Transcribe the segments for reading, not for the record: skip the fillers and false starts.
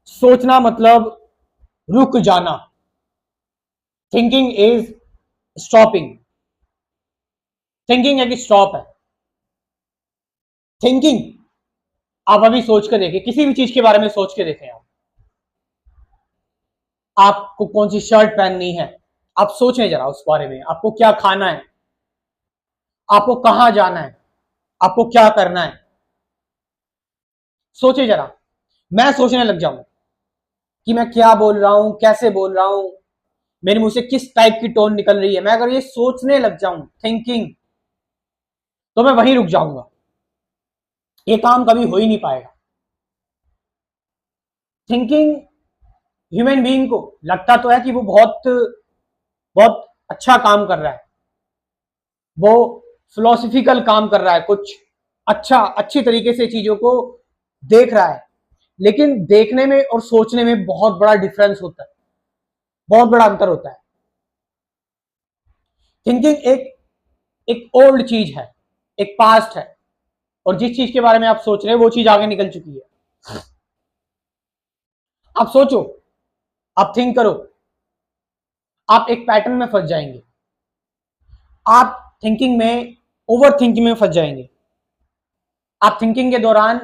सोचना मतलब रुक जाना। Thinking is stopping. थिंकिंग एक स्टॉप है। थिंकिंग, आप अभी सोच के देखें, किसी भी चीज के बारे में सोच के देखें। आपको कौन सी शर्ट पहननी है, आप सोचें जरा उस बारे में। आपको क्या खाना है, आपको कहां जाना है, आपको क्या करना है, सोचे जरा। मैं सोचने लग जाऊं कि मैं क्या बोल रहा हूं, कैसे बोल रहा हूं, मेरे मुंह से किस टाइप की टोन निकल रही है। मैं अगर ये सोचने लग जाऊं थिंकिंग, तो मैं वहीं रुक जाऊंगा। ये काम कभी हो ही नहीं पाएगा। थिंकिंग ह्यूमन बीइंग को लगता तो है कि वो बहुत बहुत अच्छा काम कर रहा है, वो फिलोसफिकल काम कर रहा है, कुछ अच्छा अच्छी तरीके से चीजों को देख रहा है। लेकिन देखने में और सोचने में बहुत बड़ा डिफरेंस होता है, बहुत बड़ा अंतर होता है। थिंकिंग एक एक ओल्ड चीज है, एक पास्ट है, और जिस चीज के बारे में आप सोच रहे हैं वो चीज आगे निकल चुकी है। आप सोचो, आप थिंक करो, आप एक पैटर्न में फंस जाएंगे। आप थिंकिंग में, ओवर थिंकिंग में फंस जाएंगे। आप थिंकिंग के दौरान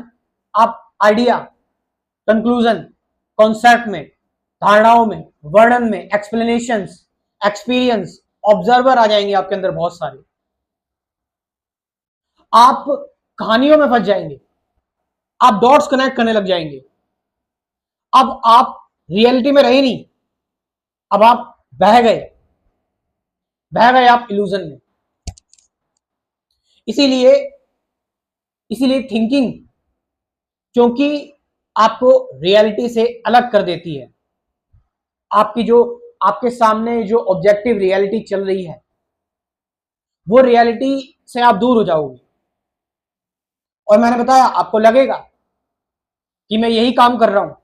आप आइडिया, कंक्लूजन, कॉन्सेप्ट में, धारणाओं में, वर्णन में, एक्सप्लेनेशंस, एक्सपीरियंस, ऑब्जर्वर आ जाएंगे आपके अंदर बहुत सारे। आप कहानियों में फंस जाएंगे, आप डॉट्स कनेक्ट करने लग जाएंगे। अब आप रियलिटी में रहे नहीं, अब आप बह गए, बह गए आप इल्यूजन में। इसीलिए इसीलिए थिंकिंग, क्योंकि आपको रियलिटी से अलग कर देती है। आपकी जो, आपके सामने जो ऑब्जेक्टिव रियलिटी चल रही है, वो रियलिटी से आप दूर हो जाओगे। और मैंने बताया, आपको लगेगा कि मैं यही काम कर रहा हूं,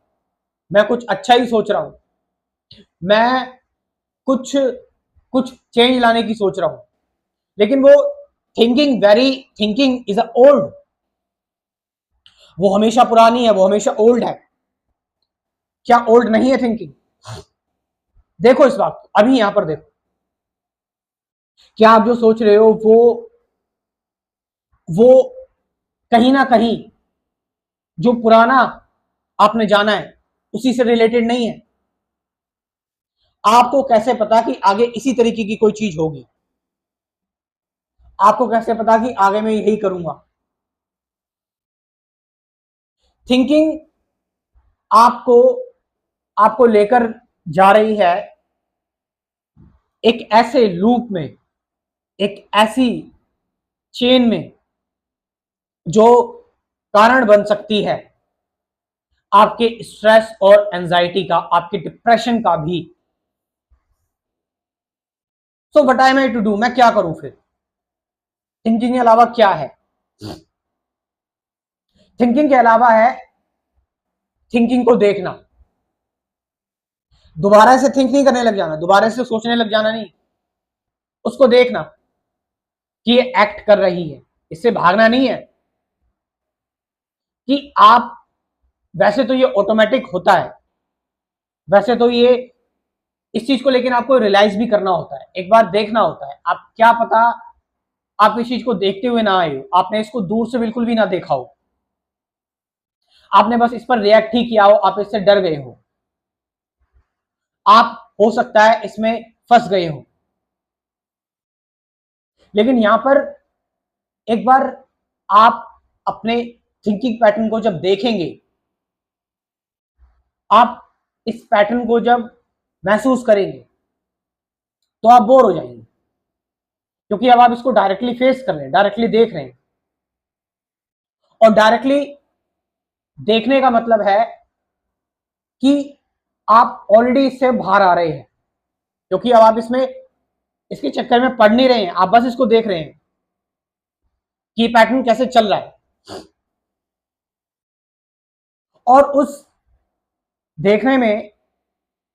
मैं कुछ अच्छा ही सोच रहा हूं, मैं कुछ कुछ चेंज लाने की सोच रहा हूं। लेकिन वो थिंकिंग इज अ ओल्ड, वो हमेशा पुरानी है, वो हमेशा ओल्ड है। क्या ओल्ड नहीं है थिंकिंग? देखो इस बात को, अभी यहां पर देखो, क्या आप जो सोच रहे हो वो कहीं ना कहीं जो पुराना आपने जाना है उसी से रिलेटेड नहीं है। आपको कैसे पता कि आगे इसी तरीके की कोई चीज होगी? आपको कैसे पता कि आगे मैं यही करूंगा? थिंकिंग आपको आपको लेकर जा रही है एक ऐसे लूप में, एक ऐसी चेन में, जो कारण बन सकती है आपके स्ट्रेस और एंजाइटी का, आपके डिप्रेशन का भी। So what am I to do, मैं क्या करूं फिर? थिंकिंग के अलावा क्या है? थिंकिंग के अलावा है थिंकिंग को देखना। दोबारा से थिंक नहीं करने लग जाना, दोबारा से सोचने लग जाना नहीं, उसको देखना कि ये एक्ट कर रही है, इससे भागना नहीं है। कि आप, वैसे तो ये ऑटोमेटिक होता है, वैसे तो ये, इस चीज को लेकिन आपको रियलाइज भी करना होता है, एक बार देखना होता है। आप क्या पता आप इस चीज को देखते हुए ना आए हो, आपने इसको दूर से बिल्कुल भी ना देखा हो, आपने बस इस पर रिएक्ट ही किया हो, आप इससे डर गए हो, आप हो सकता है इसमें फंस गए हो। लेकिन यहां पर एक बार आप अपने थिंकिंग पैटर्न को जब देखेंगे, आप इस पैटर्न को जब महसूस करेंगे, तो आप बोर हो जाएंगे, क्योंकि अब आप इसको डायरेक्टली फेस कर रहे हैं, डायरेक्टली देख रहे हैं। और डायरेक्टली देखने का मतलब है कि आप ऑलरेडी इससे बाहर आ रहे हैं, क्योंकि अब आप इसमें, इसके चक्कर में पढ़ नहीं रहे हैं, आप बस इसको देख रहे हैं कि पैटर्न कैसे चल रहा है। और उस देखने में,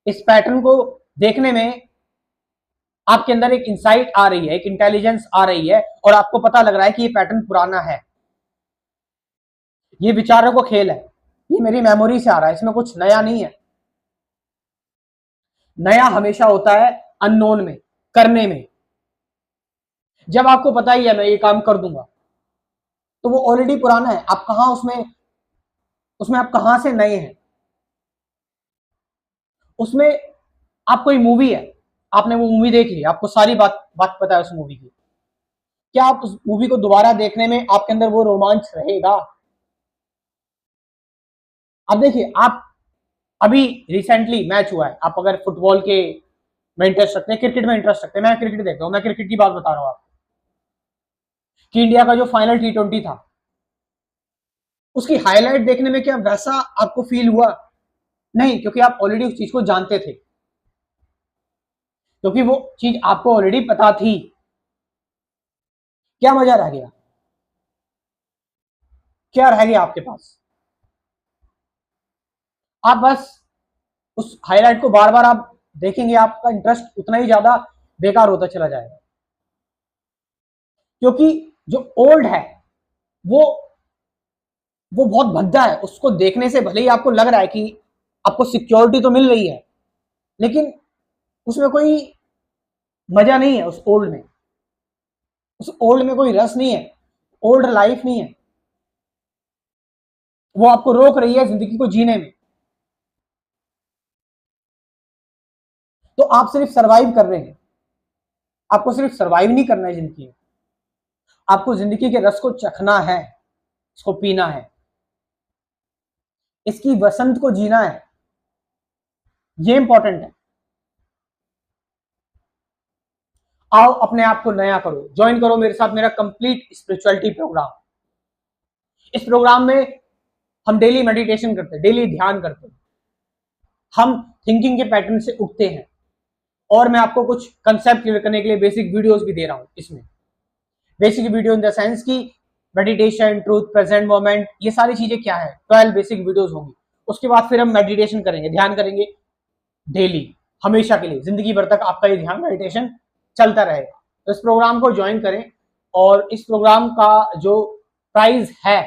इस पैटर्न को देखने में आपके अंदर एक इंसाइट आ रही है, एक इंटेलिजेंस आ रही है, और आपको पता लग रहा है कि ये पैटर्न पुराना है, ये विचारों का खेल है, ये मेरी मेमोरी से आ रहा है, इसमें कुछ नया नहीं है। नया हमेशा होता है अननोन में, करने में। जब आपको पता ही है मैं ये काम कर दूंगा, तो वो ऑलरेडी पुराना है। आप कहां उसमें उसमें आप कहां से नए हैं? उसमें आप कोई मूवी है, आपने वो मूवी देख ली, आपको सारी बात बात पता है उस मूवी की। क्या आप उस मूवी को दोबारा देखने में आपके अंदर वो रोमांच रहेगा? अब देखिए, आप अभी रिसेंटली मैच हुआ है, आप अगर फुटबॉल के में इंटरेस्ट रखते हैं, क्रिकेट में इंटरेस्ट रखते हैं, मैं क्रिकेट देखता हूं, मैं क्रिकेट की बात बता रहा हूं आपको कि इंडिया का जो फाइनल T20 था, उसकी हाईलाइट देखने में क्या वैसा आपको फील हुआ? नहीं, क्योंकि आप ऑलरेडी उस चीज को जानते थे, क्योंकि वो चीज आपको ऑलरेडी पता थी। क्या मजा रह गया? क्या रह गया आपके पास? आप बस उस हाईलाइट को बार बार आप देखेंगे, आपका इंटरेस्ट उतना ही ज्यादा बेकार होता चला जाएगा। क्योंकि जो ओल्ड है वो वो बहुत भद्दा है। उसको देखने से भले ही आपको लग रहा है कि आपको सिक्योरिटी तो मिल रही है, लेकिन उसमें कोई मजा नहीं है। उस ओल्ड में कोई रस नहीं है, ओल्ड लाइफ नहीं है। वो आपको रोक रही है जिंदगी को जीने में। तो आप सिर्फ सरवाइव कर रहे हैं। आपको सिर्फ सरवाइव नहीं करना है जिंदगी में, आपको जिंदगी के रस को चखना है, इसको पीना है, इसकी वसंत को जीना है। ये इंपॉर्टेंट है। आओ अपने आप को नया करो, ज्वाइन करो मेरे साथ मेरा कंप्लीट स्पिरिचुअलिटी प्रोग्राम। इस प्रोग्राम में हम डेली मेडिटेशन करते हैं, डेली ध्यान करते हैं, हम थिंकिंग के पैटर्न से उठते हैं, और मैं आपको कुछ कंसेप्ट क्लियर करने के लिए बेसिक वीडियोस भी दे रहा हूं। इसमें basic video in the sense की मेडिटेशन, ट्रूथ, प्रेजेंट मोमेंट, ये सारी चीजें क्या है, 12 बेसिक वीडियोस होंगी। उसके बाद फिर हम मेडिटेशन करेंगे, ध्यान करेंगे डेली, हमेशा के लिए, जिंदगी भर तक आपका ये ध्यान मेडिटेशन चलता रहेगा। तो इस प्रोग्राम को ज्वाइन करें, और इस प्रोग्राम का जो प्राइस है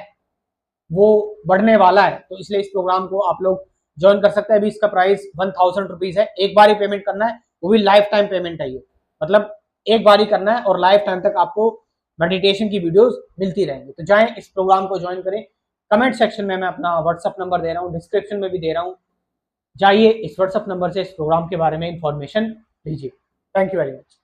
वो बढ़ने वाला है, तो इसलिए इस प्रोग्राम को आप लोग ज्वाइन कर सकते हैं। अभी इसका प्राइस 1000 रुपीज है। एक बार ही पेमेंट करना है, वो भी लाइफ टाइम पेमेंट है। ये मतलब एक बार ही करना है और लाइफ टाइम तक आपको मेडिटेशन की वीडियोस मिलती रहेंगी। तो जाएं, इस प्रोग्राम को ज्वाइन करें। कमेंट सेक्शन में मैं अपना व्हाट्सअप नंबर दे रहा हूँ, डिस्क्रिप्शन में भी दे रहा हूँ। जाइए, इस व्हाट्सअप नंबर से इस प्रोग्राम के बारे में इंफॉर्मेशन लीजिए। Thank you very much.